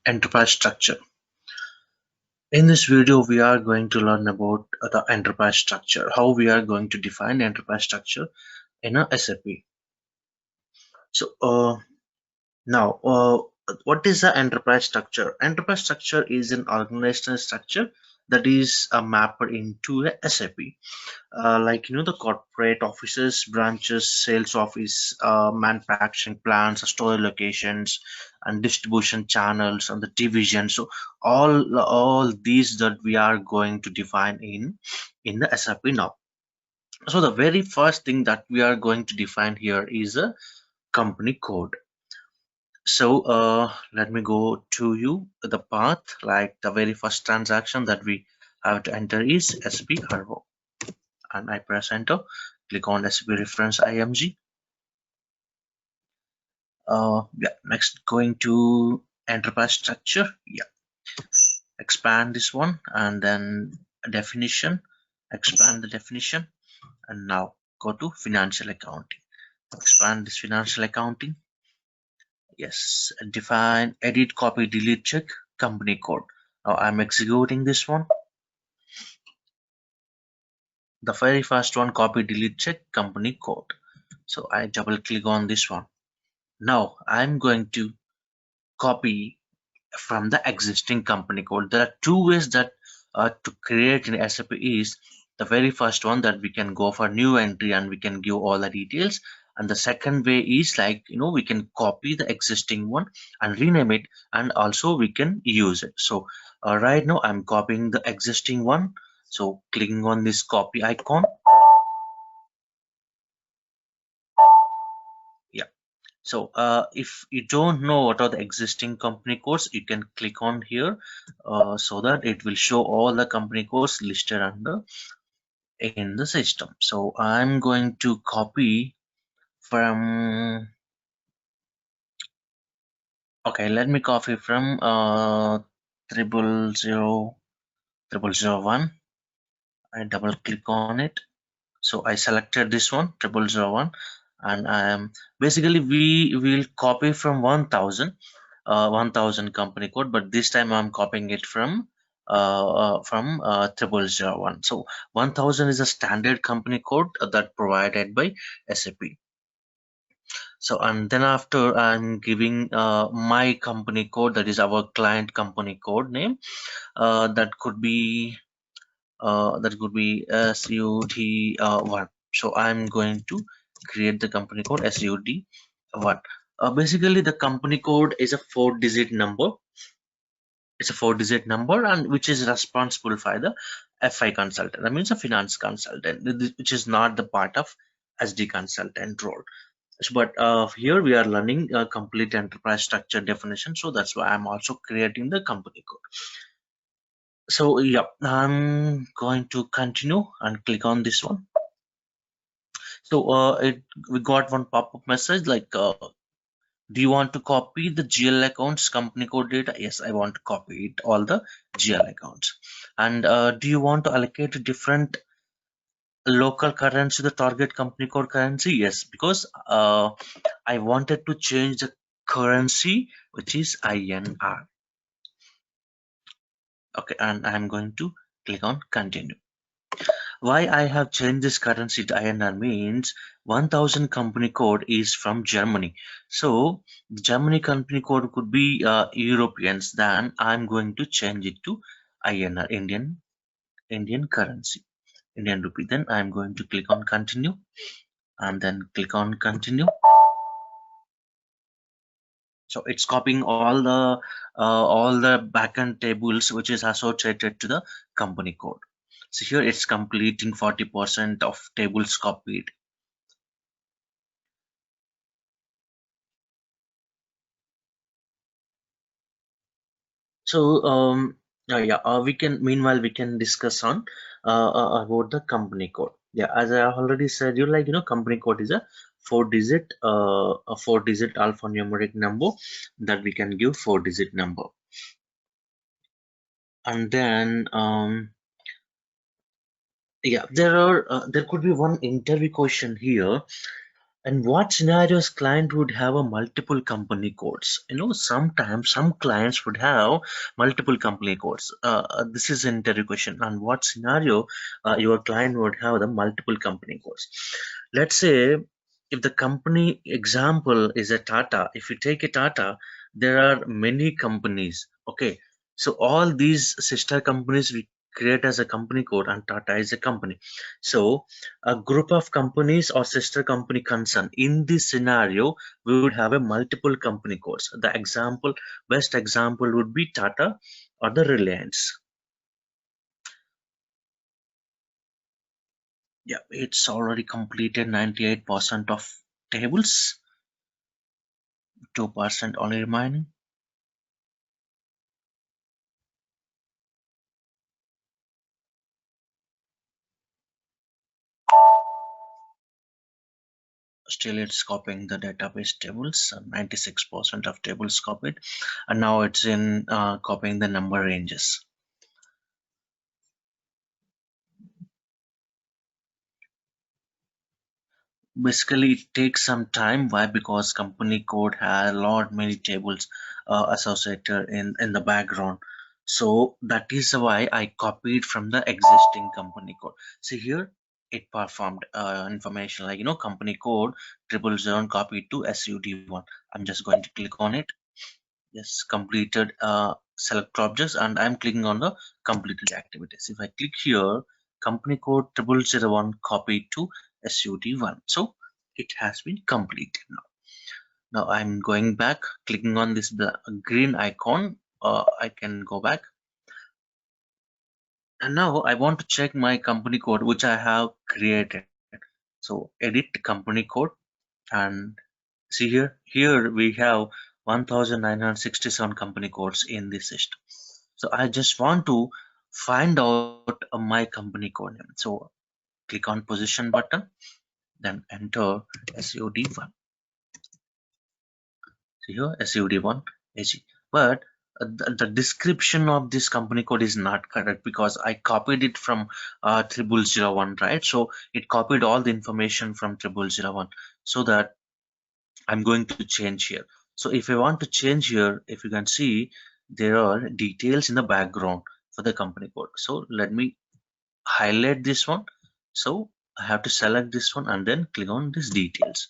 Enterprise structure. In this video, we are going to learn about the enterprise structure, how we are going to define enterprise structure in a SAP. So now, what is the enterprise structure? Enterprise structure is an organizational structure that is mapped into a SAP. Like the corporate offices, branches, sales office, manufacturing plants, store locations, and distribution channels, and the division. So all these that we are going to define in the SAP now. So the very first thing that we are going to define here is a company code. So let me go to you the path. Like the very first transaction that we have to enter is SAP Arvo, and I press enter. Click on SAP reference IMG. Yeah, next going to enterprise structure. Yeah, expand this one and then definition, expand the definition, and now go to financial accounting. Expand this financial accounting. Yes, define, edit, copy, delete, check, company code. Now I'm executing this one. The very first one, copy, delete, check, company code. So I double click on this one. Now I'm going to copy from the existing company code. There are two ways that to create an SAP is the very first one, that we can go for new entry and we can give all the details, and the second way is like we can copy the existing one and rename it, and also we can use it. So right now I'm copying the existing one, so clicking on this copy icon. Yeah. So if you don't know what are the existing company codes, you can click on here so that it will show all the company codes listed under in the system. So I'm going to copy from, okay, let me copy from 00001. I double click on it. So I selected this one, 00001, and I am basically we will copy from 1000 company code, but this time I'm copying it from 001. So 1000 is a standard company code that provided by SAP. So and then after I'm giving my company code, that is our client company code name. That could be SUD1. So I'm going to create the company code SUD1. Basically, the company code is a 4-digit number. It's a 4-digit number, and which is responsible for the FI consultant. That means a finance consultant, which is not the part of SD consultant role. But here we are learning a complete enterprise structure definition, so that's why I'm also creating the company code. So yeah, I'm going to continue and click on this one. So we got one pop-up message like, do you want to copy the GL accounts company code data? Yes, I want to copy it, all the GL accounts. And do you want to allocate a different local currency, the target company code currency? Yes, because I wanted to change the currency, which is INR. Okay, and I'm going to click on continue. Why I have changed this currency to INR means 1000 company code is from Germany. So the Germany company code could be Europeans. Then I'm going to change it to INR, Indian currency, Indian rupee. Then I'm going to click on continue and then click on continue. So it's copying all the backend tables which is associated to the company code. So here it's completing 40% of tables copied. So yeah, we can meanwhile we can discuss on about the company code. Yeah, as I already said, company code is a 4-digit alphanumeric number that we can give 4-digit number. And then yeah, there could be one interview question here. And what scenarios client would have a multiple company codes? Sometimes some clients would have multiple company codes. This is an interview question. And what scenario your client would have the multiple company codes? Let's say if the company example is a Tata, if you take a Tata, there are many companies. Okay, so all these sister companies we create as a company code, and Tata is a company. So a group of companies or sister company concern. In this scenario, we would have a multiple company codes. The example, best example would be Tata or the Reliance. Yeah, it's already completed 98% of tables, 2% only remaining. Still it's copying the database tables, 96% of tables copied, and now it's in copying the number ranges. Basically it takes some time. Why? Because company code has a lot many tables associated in the background. So that is why I copied from the existing company code. See here, it performed information like company code 000 copied to SUD1. I'm just going to click on it. Yes, completed select objects, and I'm clicking on the completed activities. If I click here, company code 001 copied to SUD1. So it has been completed now. Now I'm going back, clicking on this green icon. I can go back. And now I want to check my company code, which I have created. So edit company code, and see here we have 1967 company codes in this system. So I just want to find out my company code name. So click on position button, then enter SUD1. See here SUD1 AG. But the description of this company code is not correct because I copied it from 0001, right? So it copied all the information from 0001, so that I'm going to change here. So if I want to change here, if you can see, there are details in the background for the company code. So let me highlight this one. So I have to select this one and then click on these details.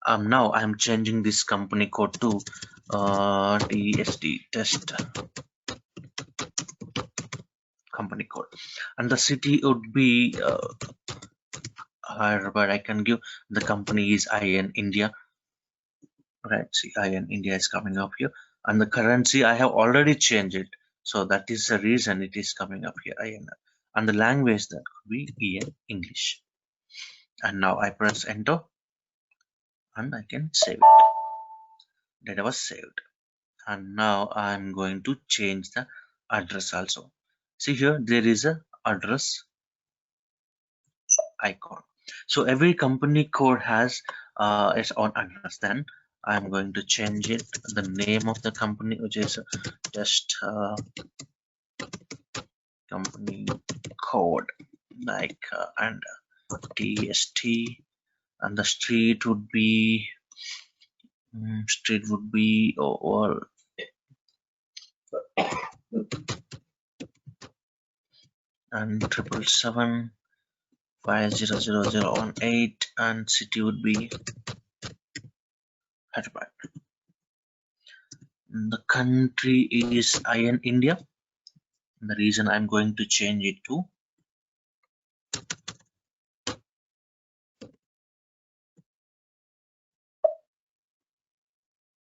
Now I'm changing this company code to TST test company code, and the city would be but I can give the company is IN India. Right, see IN India is coming up here, and the currency I have already changed it, so that is the reason it is coming up here IN, and the language that could be EN English. And now I press enter and I can save it. Data was saved, and now I'm going to change the address also. See here, there is a address icon. So every company code has its own address. Then I'm going to change it, the name of the company, which is just company code, like and TST, and the street would be or and 777 500 018, and city would be Hyderabad. The country is IN India. The reason I'm going to change it to,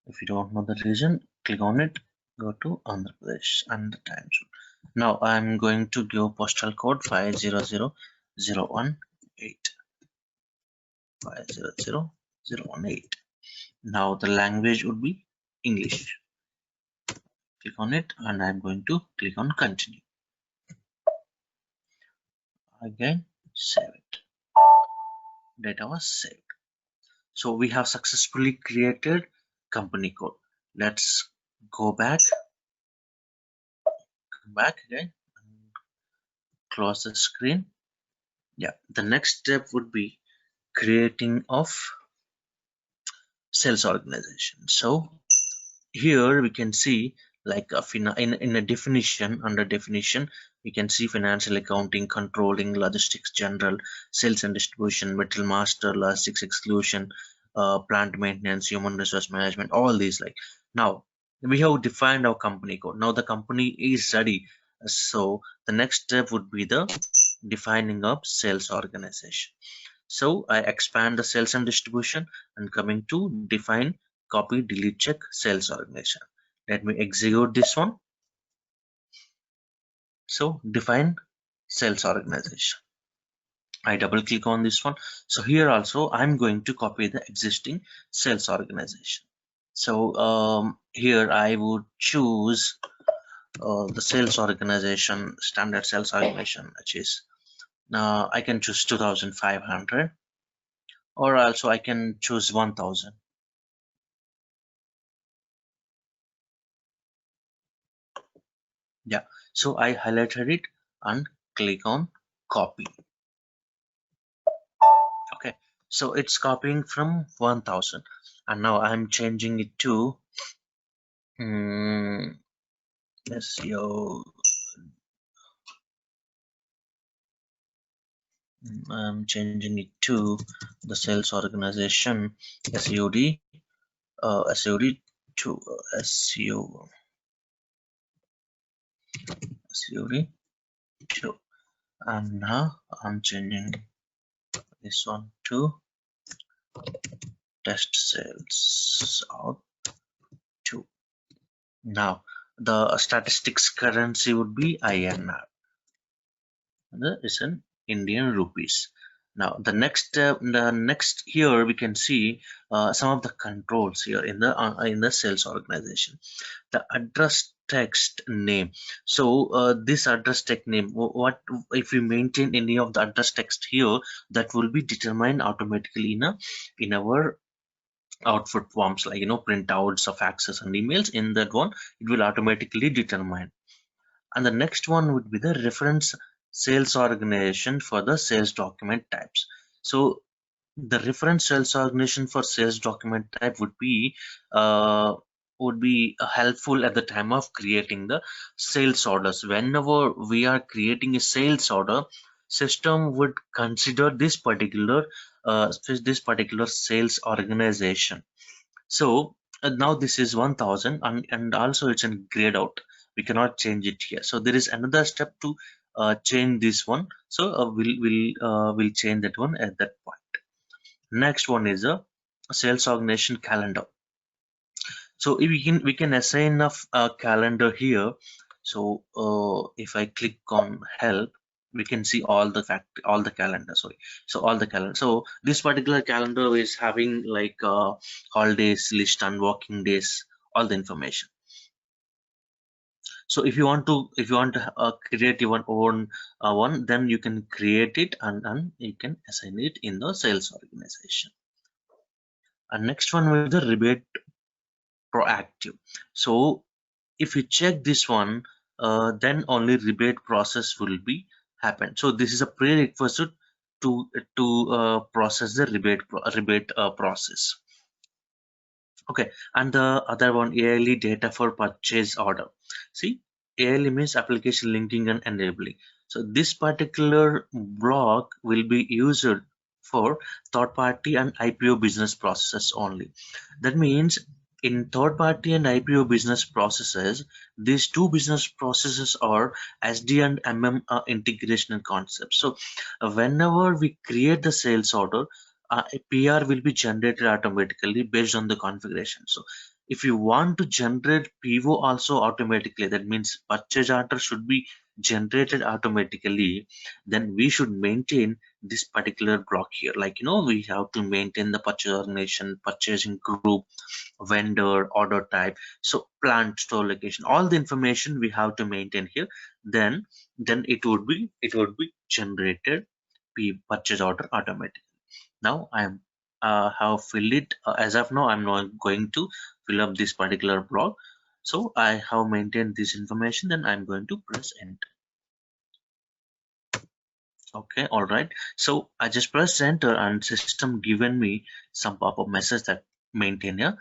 if you don't know the reason, click on it, go to Andhra Pradesh and the time zone. Now I'm going to give postal code 500 018. 500 018. Now the language would be English. Click on it and I'm going to click on continue. Again, save it. Data was saved. So we have successfully created company code. Let's go back, come back again, close the screen. Yeah, the next step would be creating of sales organization. So here we can see like in a definition, under definition we can see financial accounting, controlling, logistics, general, sales and distribution, material master, logistics exclusion, plant maintenance, human resource management, all these. Like, now we have defined our company code. Now the company is ready. So the next step would be the defining of sales organization. So I expand the sales and distribution and coming to define, copy, delete, check sales organization. Let me execute this one. So define sales organization. I double click on this one. So here also I'm going to copy the existing sales organization. So here I would choose the sales organization, standard sales organization, which is I can choose 2500, or also I can choose 1000. Yeah, so I highlighted it and click on copy. Okay, so it's copying from 1000, and now I'm changing it to SEO. I'm changing it to the sales organization SEOD, SEOD to SEO, SEOD 2, and now I'm changing this one to test sales out 2. Now the statistics currency would be INR. Is in Indian rupees. Now the next here we can see some of the controls here in the sales organization. The address text name. So this address text name, what if we maintain any of the address text here, that will be determined automatically in our output forms, like printouts of access and emails. In that one, it will automatically determine. And the next one would be the reference sales organization for the sales document types. So the reference sales organization for sales document type would be helpful at the time of creating the sales orders. Whenever we are creating a sales order, system would consider this particular sales organization. So now this is 1000, and also it's in grayed out. We cannot change it here. So there is another step to change this one. So we'll change that one at that point. Next one is a sales organization calendar. So if we can assign a calendar here. So if I click on help, we can see all the calendar. Sorry, so all the calendar. So this particular calendar is having like holidays list and working days, all the information. So if you want to create your own one, then you can create it, and you can assign it in the sales organization. And next one will be the rebate proactive. So if you check this one, then only rebate process will be happen. So this is a prerequisite to process the rebate process. Okay, and the other one, ALE data for purchase order. See, ALE means application linking and enabling. So this particular block will be used for third party and IPO business processes only. That means in third party and IPO business processes, these two business processes are SD and MM integration concepts. So whenever we create the sales order, a PR will be generated automatically based on the configuration. So if you want to generate PO also automatically, that means purchase order should be generated automatically, then we should maintain this particular block here. Like, we have to maintain the purchase organization, purchasing group, vendor, order type, so plant, store location, all the information we have to maintain here. Then it would be generated purchase order automatically. Now I'm have filled it. As of now, I'm not going to fill up this particular block. So I have maintained this information, then I'm going to press enter. Okay, all right. So I just pressed enter and system given me some pop-up message that maintain a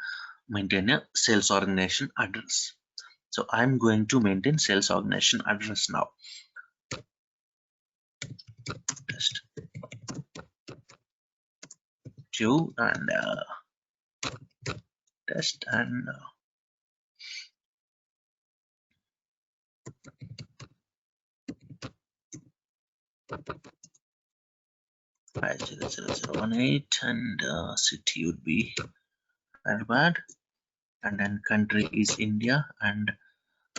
sales organization address. So I'm going to maintain sales organization address now. Test two and test and 500018 and city would be Hyderabad, and then country is India, and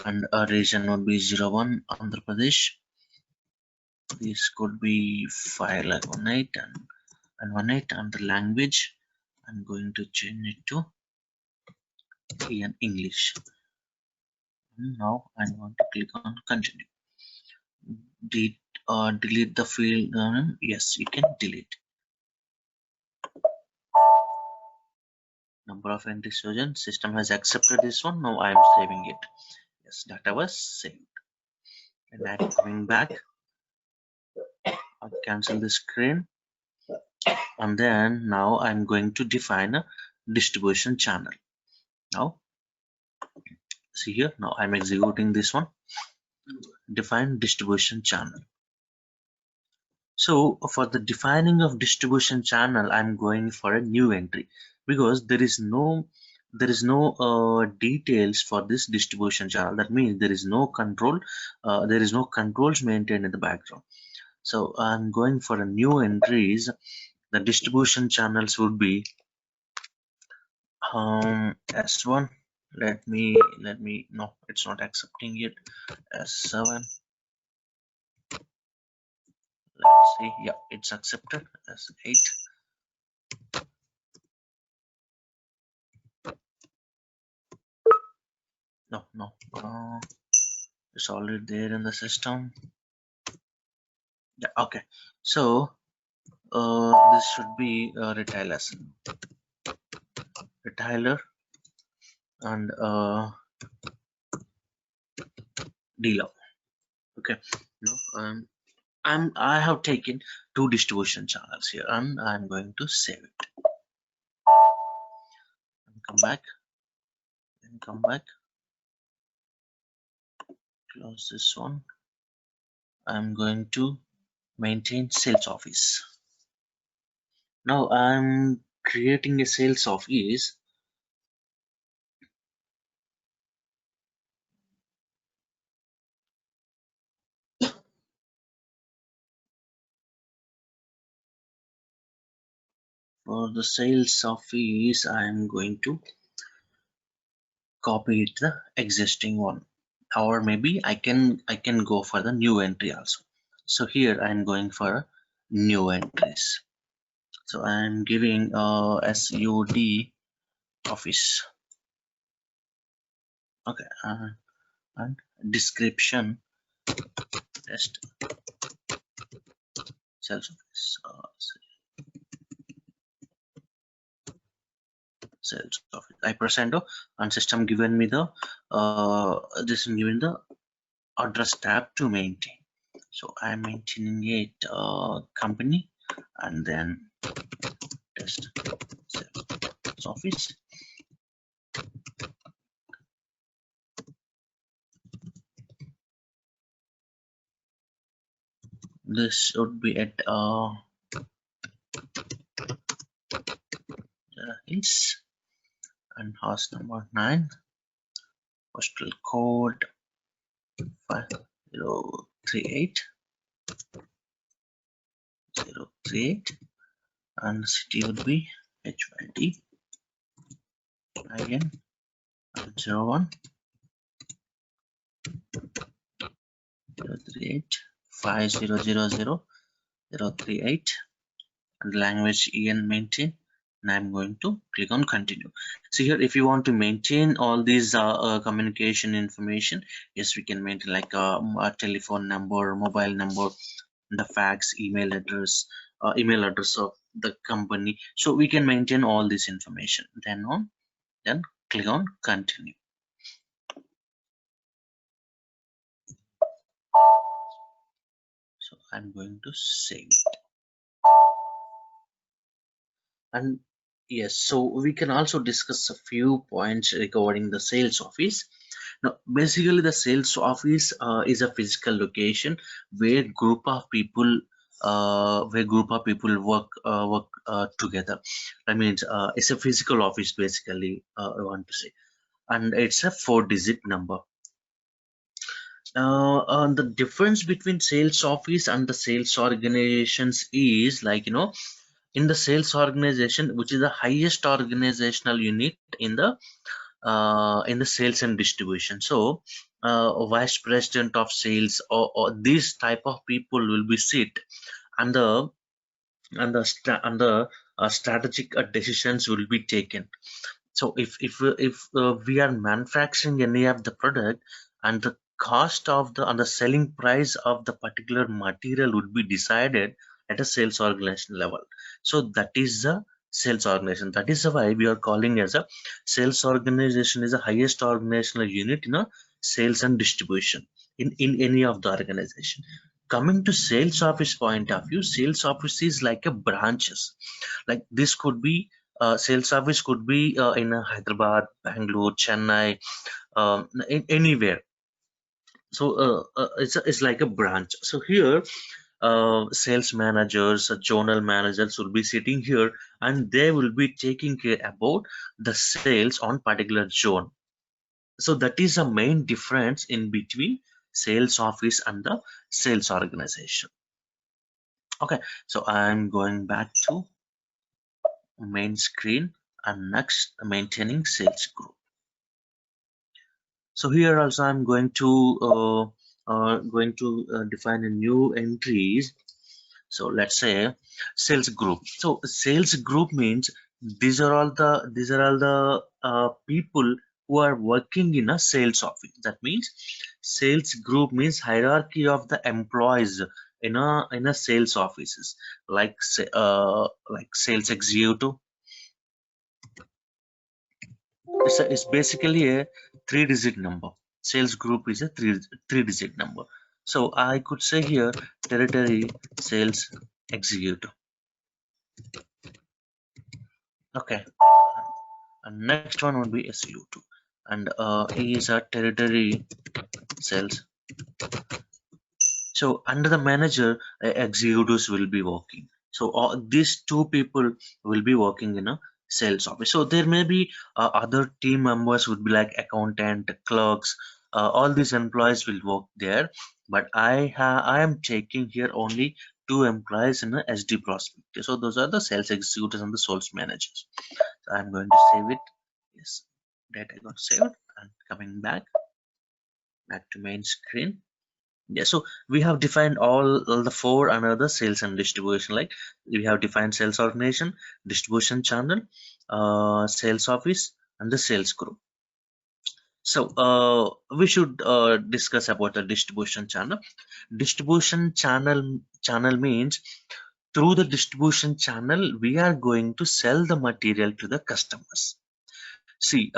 a region would be 01 Andhra Pradesh. This could be file like 18 and 18, and the language I'm going to change it to in English. Now I'm going to click on continue. Delete the field. Yes, you can delete. Number of entries chosen. System has accepted this one. Now I am saving it. Yes, data was saved. And I'm coming back. I'll cancel the screen. And then now I'm going to define a distribution channel. Now see here. Now I'm executing this one. Define distribution channel. So for the defining of distribution channel, I'm going for a new entry because there is no details for this distribution channel. That means there is no control, there is no controls maintained in the background. So I'm going for a new entries. The distribution channels would be S1. Let me no, it's not accepting it. S7. Let's see. Yeah, it's accepted. S8. No, it's already there in the system. Yeah, okay. So this should be retailers, retailer, and dealer. Okay. No, I have taken two distribution channels here, and I'm going to save it. And come back. And come back. Close this one. I'm going to maintain sales office. Now I'm creating a sales office. For the sales office, I'm going to copy it the existing one, or maybe I can go for the new entry also. So here I'm going for new entries. So I'm giving SUD office. Okay, and description test sales office. Sales office. I press enter and system given me the this is given the address tab to maintain. So I'm maintaining it company, and then test sales office. This should be at is and house number 9, postal code 5038 038, and city would be HYD IN and 01 038 5000 038, and language EN maintain, and I'm going to click on continue. So here if you want to maintain all these communication information, yes, we can maintain like a telephone number, mobile number, the fax, email address of the company, so we can maintain all this information. Then click on continue. So I'm going to save it. And yes, so we can also discuss a few points regarding the sales office. Now, basically, the sales office is a physical location where group of people work together. That means it's a physical office, basically. I want to say, and it's a four-digit number. The difference between sales office and the sales organizations is, like, in the sales organization, which is the highest organizational unit in the sales and distribution. So vice president of sales, or these type of people will be sit, and the strategic decisions will be taken. So if we are manufacturing any of the product, and the cost of the and the selling price of the particular material would be decided at a sales organization level. So that is the sales organization. That is why we are calling as a sales organization is the highest organizational unit in a sales and distribution in any of the organization. Coming to sales office point of view, sales office is like a branches. Like this could be sales office could be in Hyderabad, Bangalore, Chennai, anywhere. So it's like a branch. So here sales managers, zonal managers will be sitting here, and they will be taking care about the sales on particular zone. So that is a main difference in between sales office and the sales organization. Okay, so I'm going back to main screen, and next maintaining sales group. So here also I'm going to define a new entries. So let's say sales group. So sales group means these are all the people who are working in a sales office. That means sales group means hierarchy of the employees in a sales offices, like sales executive. It's basically a three-digit number. Sales group is a three-digit number. So I could say here territory sales executive. Okay, and next one would be SU2, and he is a territory sales. So under the manager, executives will be working. So these two people will be working in a sales office. So there may be other team members would be like accountant, clerks. All these employees will work there. But I am taking here only two employees in a SD prospect. So those are the sales executives and the sales managers. So I'm going to save it. Yes, data got saved, and coming back to main screen. Yeah, so we have defined all the four another sales and distribution. Like we have defined sales organization, distribution channel, sales office, and the sales group. So we should discuss about the distribution channel. Distribution channel means through the distribution channel we are going to sell the material to the customers. See,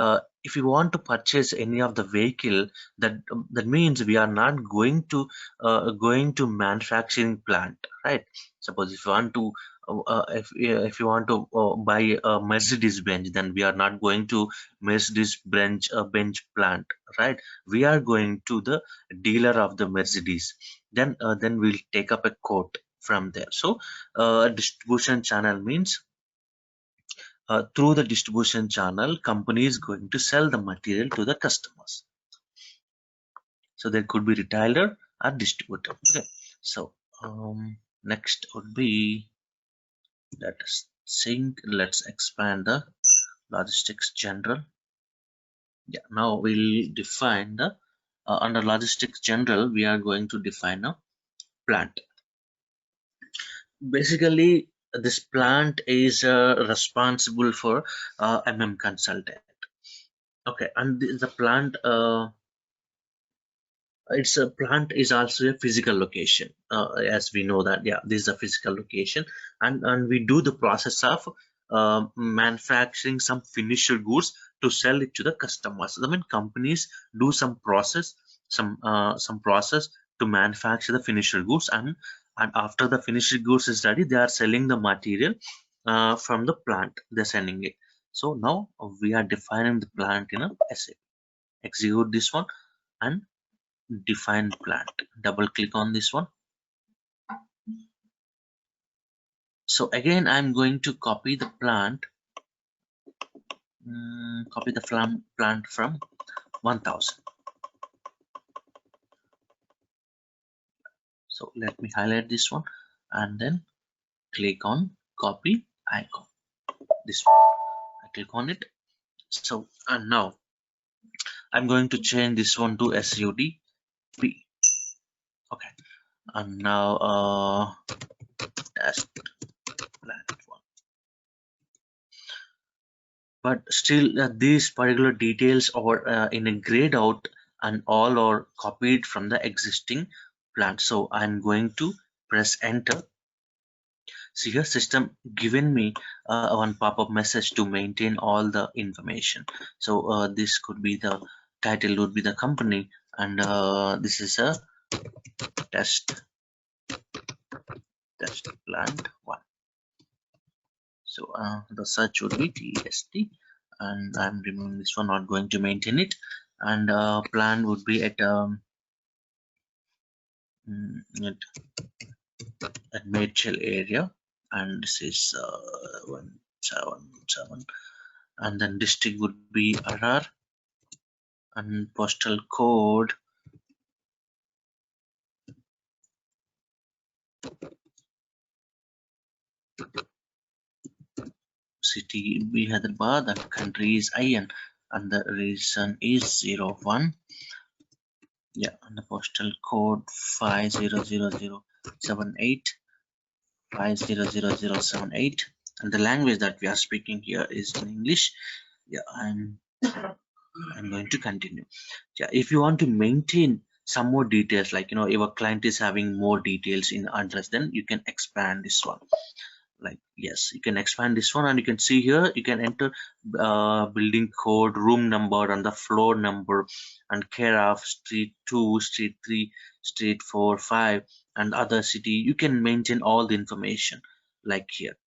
if you want to purchase any of the vehicle, that means we are not going to manufacturing plant, right? Suppose if you want to if you want to buy a Mercedes Benz, then we are not going to Mercedes Benz plant, right? We are going to the dealer of the Mercedes. Then we'll take up a quote from there. So distribution channel means through the distribution channel, company is going to sell the material to the customers. So there could be retailer or distributor. Okay. So next would be, let's expand the logistics general. Yeah. Now we'll define the under logistics general we are going to define a plant. Basically, this plant is responsible for consultant. Okay, and the plant it's a plant is also a physical location, as we know that. Yeah, this is a physical location, and we do the process of manufacturing some finished goods to sell it to the customers. I mean, companies do some process to manufacture the finished goods, and after the finished goods is ready, they are selling the material from the plant. They're sending it. So now we are defining the plant in a SAP. Execute this one and define plant. Double click on this one. So again, I'm going to copy the plant. Copy the plant from 1000. So let me highlight this one and then click on copy icon. This one. I click on it. So and now I'm going to change this one to SUDP. Okay. And now test plant one. But still these particular details are in a grayed out and all are copied from the existing plant. So I'm going to press enter. See here, system given me one pop-up message to maintain all the information. So this could be the title, would be the company, and this is a test plant one. So the search would be TST, and I'm removing this one, not going to maintain it. And plan would be at Mitchell area, and this is 177, and then district would be RR, and postal code city be Hyderabad, and country is IN, and the region is 01. Yeah, and the postal code 500078, 500078, and the language that we are speaking here is in English. Yeah, I'm going to continue. Yeah, if you want to maintain some more details, like your client is having more details in address, then you can expand this one. Like, yes, you can expand this one, and you can see here you can enter building code, room number, and the floor number, and care of street 2, street 3, street 4, 5, and other city. You can maintain all the information like here.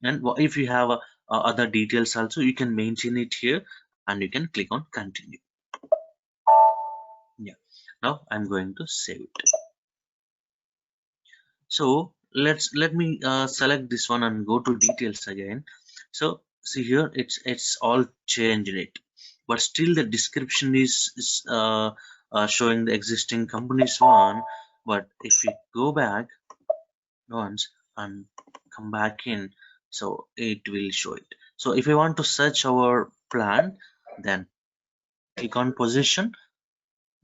And if you have other details also, you can maintain it here, and you can click on continue. Yeah, now I'm going to save it. So let me select this one and go to details again. So see here, it's all changed in it, but still the description is showing the existing companies one. But if we go back once and come back in, so it will show it. So if we want to search our plant, then click on position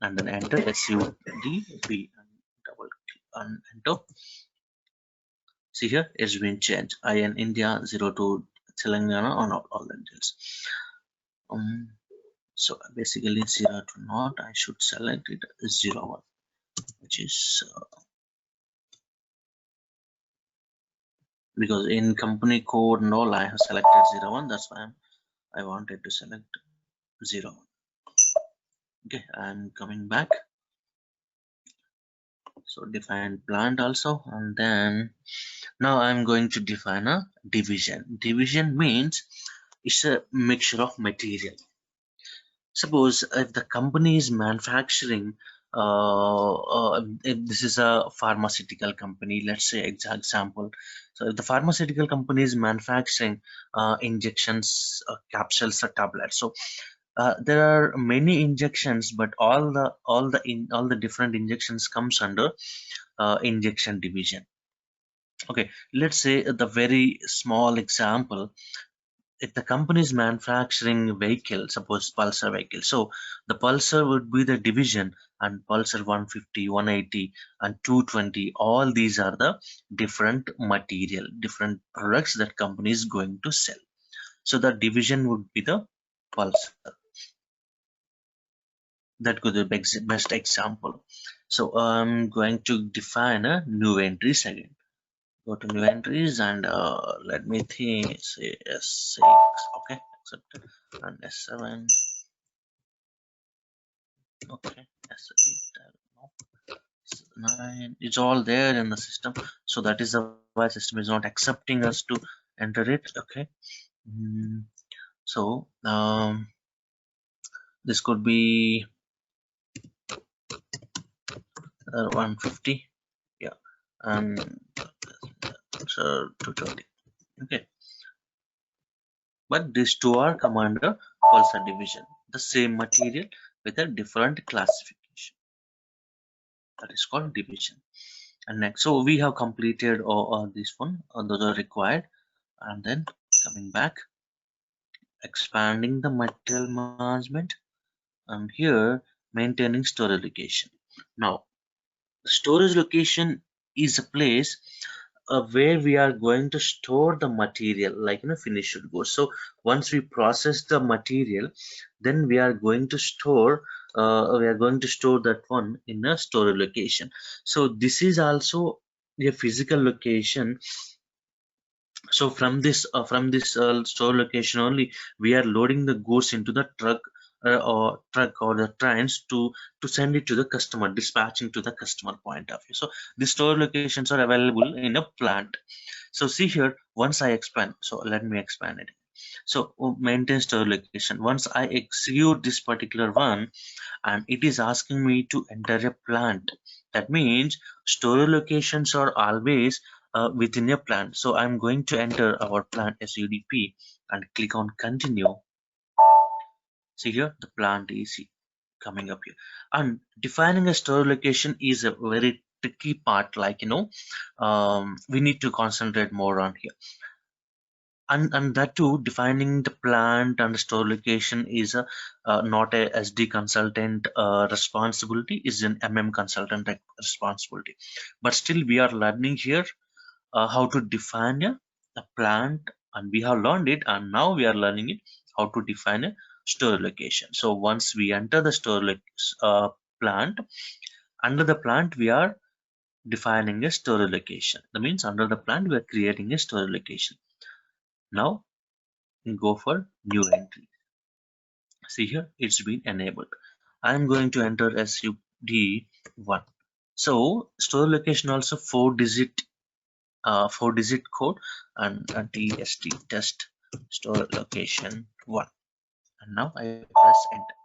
and then enter SUDP and double click and enter. See here, it's been changed. IN India 02 Telangana on all the details. So basically 0 to not, I should select it 01, which is because in company code and all I have selected 01. That's why I wanted to select 01. Okay, I'm coming back. So define plant also, and then now I'm going to define a division. Division means it's a mixture of material. Suppose if the company is manufacturing, if this is a pharmaceutical company, let's say example. So if the pharmaceutical company is manufacturing injections, capsules, or tablets, so there are many injections, but all the different injections comes under injection division. Okay, let's say the very small example, if the company is manufacturing vehicle, suppose Pulsar vehicle, so the Pulsar would be the division, and Pulsar 150, 180, and 220, all these are the different material, different products that company is going to sell. So the division would be the Pulsar. That could be the best example. So I'm going to define a new entries again. Go to new entries and let me think, say S6. Okay, accepted. And S7. Okay, S8. No. 9, it's all there in the system, so that is why system is not accepting us to enter it. Okay. Mm, so this could be 150, yeah, and so 230. Okay, but these two are come under full subdivision, the same material with a different classification, that is called division. And next, so we have completed this one, those are required, and then coming back, expanding the material management, and here maintaining storage location. Now storage location is a place where we are going to store the material, like finished goods. So once we process the material, then we are going to store that one in a storage location. So this is also a physical location. So from this store location only, we are loading the goods into the truck or the trains to send it to the customer, dispatching to the customer point of view. So the store locations are available in a plant. So see here, once I expand, so let me expand it. So maintain store location. Once I execute this particular one, and it is asking me to enter a plant, that means storage locations are always within a plant. So I'm going to enter our plant SUDP and click on continue. See here, the plant is coming up here. And defining a storage location is a very tricky part, like we need to concentrate more on here. And that too, defining the plant and store location is not a SD consultant responsibility, is an consultant responsibility. But still we are learning here how to define a plant, and we have learned it, and now we are learning it how to define a store location. So once we enter the plant, under the plant we are defining a storage location. That means under the plant we are creating a storage location. Now go for new entry. See here, it's been enabled. I'm going to enter SUD1. So store location also 4-digit code, and TST test store location 1. And now I press enter.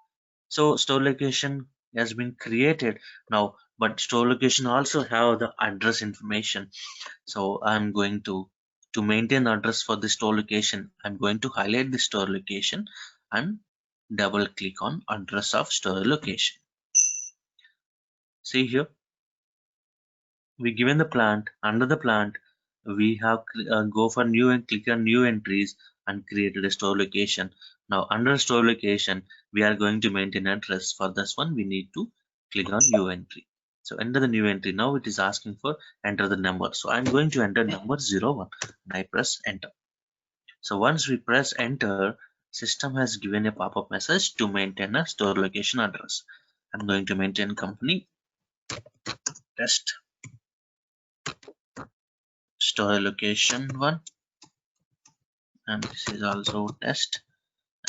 So store location has been created now, but store location also have the address information. So I'm going to maintain address for the store location, I'm going to highlight the store location and double click on address of store location. See here, we given the plant, under the plant we have go for new and click on new entries and created a store location. Now under store location we are going to maintain address. For this one we need to click on new entry. So enter the new entry. Now it is asking for enter the number, so I'm going to enter number 01 and I press enter. So once we press enter, system has given a pop-up message to maintain a store location address. I'm going to maintain company test store location 1, and this is also test,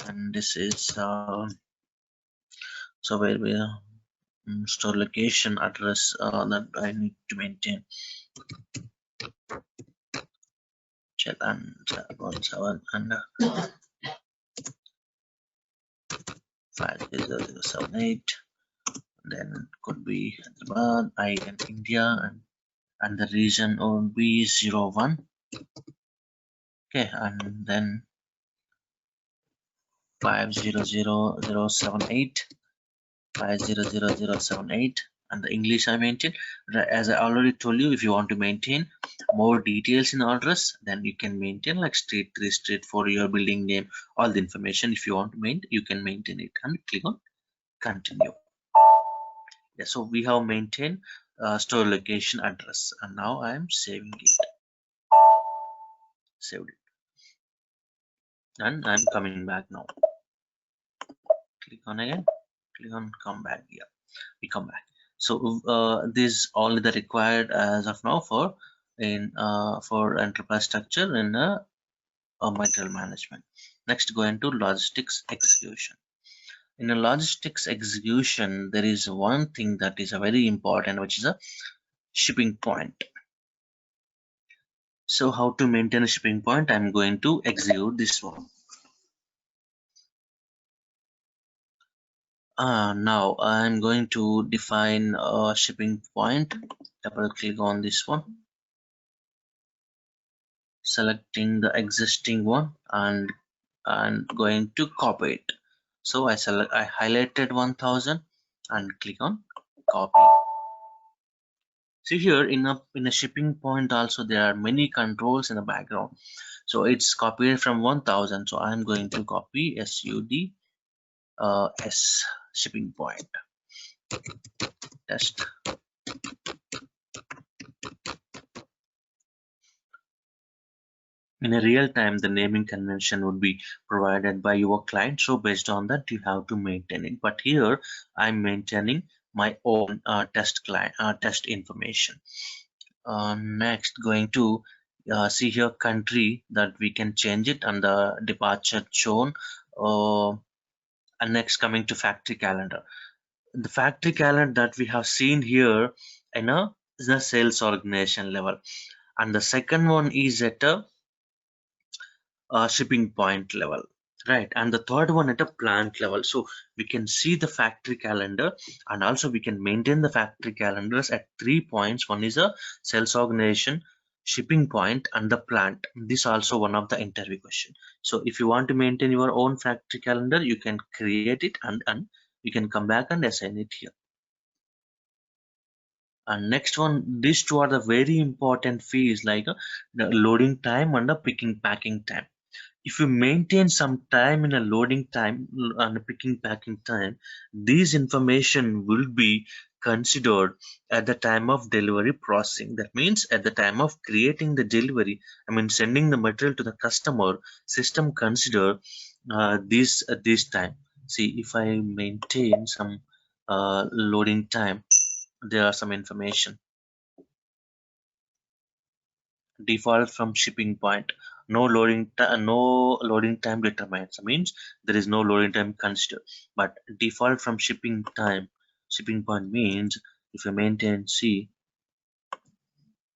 and this is so where we store location address that I need to maintain and 17 and 50078. Then it could be Hyderabad, I in India, and the region would be 01. Okay, and then 500078, 500078, and the English I maintain. As I already told you, if you want to maintain more details in address, then you can maintain like street 3, street 4, your building name, all the information. If you want to maintain, you can maintain it and click on continue. Yeah, so we have maintained store location address, and now I am saving it. Saved it, and I'm coming back now. Click on again, click on come back. Yeah, we come back. So this only the required as of now for enterprise structure in material management. Next, go into logistics execution. In a logistics execution, there is one thing that is a very important, which is a shipping point. So how to maintain a shipping point? I'm going to execute this one. Now I'm going to define a shipping point. Double click on this one, selecting the existing one and going to copy it. So I highlighted 1000 and click on copy. See here in a shipping point also there are many controls in the background. So it's copied from 1000. So I'm going to copy SUD S shipping point test. In a real time, the naming convention would be provided by your client. So based on that, you have to maintain it. But here I'm maintaining my own test information. Next, going to see here country that we can change it and the departure zone. And next, coming to factory calendar. The factory calendar that we have seen here is a sales organization level, and the second one is at a shipping point level, right? And the third one at a plant level. So we can see the factory calendar, and also we can maintain the factory calendars at 3 points. One is a sales organization, shipping point, and the plant. This also one of the interview question. So if you want to maintain your own factory calendar, you can create it and you can come back and assign it here. And next one, these two are the very important fees, like the loading time and the packing time. If you maintain some time in a loading time and a packing time, these information will be considered at the time of delivery processing. That means at the time of creating the delivery, I mean sending the material to the customer, system consider this time. See, if I maintain some loading time, there are some information. Default from shipping point, no loading time determined. So means there is no loading time considered, but default from shipping point means if you maintain C.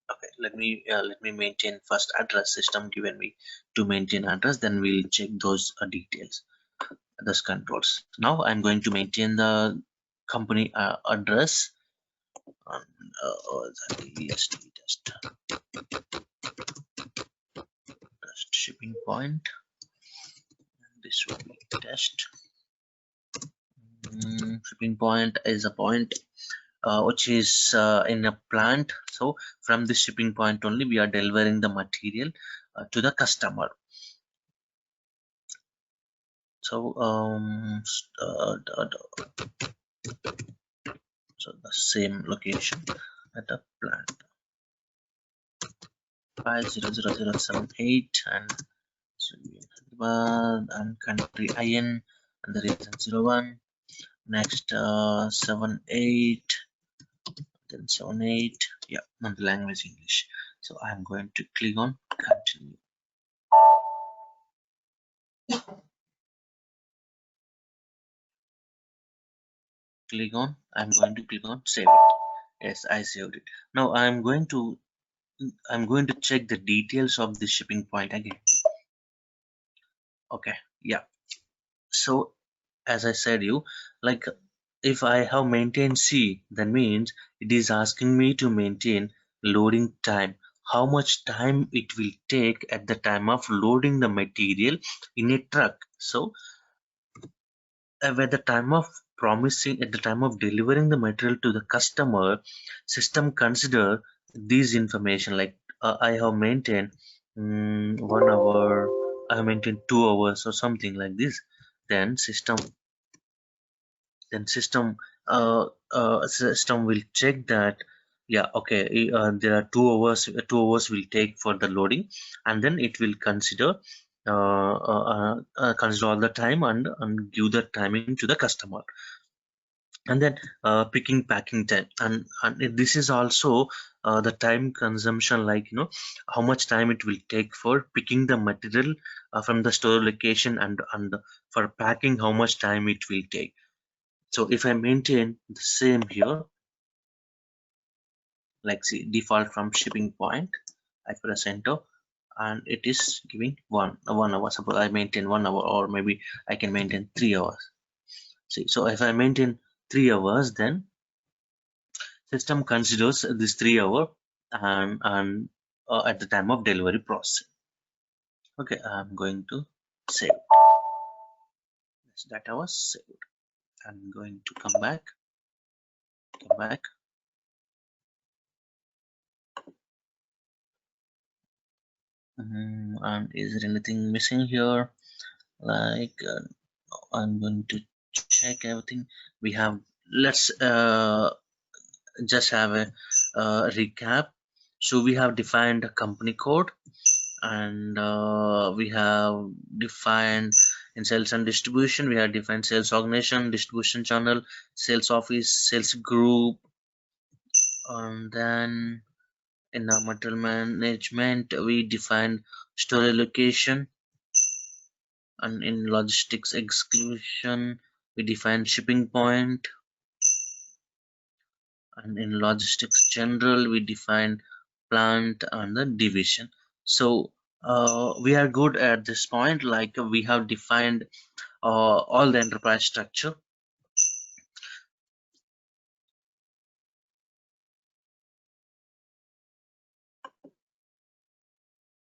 Okay, let me maintain first address. System given me to maintain address, then we'll check those details, those controls. Now I'm going to maintain the company address on EST test shipping point. This will be test. Shipping point is a point which is in a plant. So from this shipping point only we are delivering the material to the customer. So so the same location at the plant 500078 and country IN and the region 01. Next 78, then 78, yeah, and the language English. So I'm going to click on continue. Click on, I'm going to click on save it. Yes, I saved it. Now I'm going to check the details of the shipping point again. Okay, yeah. So as I said you, like if I have maintained C, that means it is asking me to maintain loading time, how much time it will take at the time of loading the material in a truck. So at the time of at the time of delivering the material to the customer, system consider these information, like I have maintained 1 hour, I have maintained 2 hours or something like this. Then system system will check that, yeah, okay, there are 2 hours. 2 hours will take for the loading, and then it will consider all the time and give the timing to the customer. And then picking packing time, this is also the time consumption, like how much time it will take for picking the material from the store location, and for packing how much time it will take. So if I maintain the same here, like see default from shipping point, I press enter, and it is giving 1 hour. Suppose I maintain 1 hour, or maybe I can maintain 3 hours. See, so if I maintain 3 hours, then system considers this 3 hour and at the time of delivery process. Okay, I'm going to save. This data was saved. I'm going to come back. And is there anything missing here? Like I'm going to check everything we have. Let's just have a recap. So we have defined a company code, and we have defined in sales and distribution, we have defined sales organization, distribution channel, sales office, sales group, and then in our material management we defined store allocation, and in logistics exclusion we defined shipping point, and in logistics general we define plant and the division. So we are good at this point, like we have defined all the enterprise structure.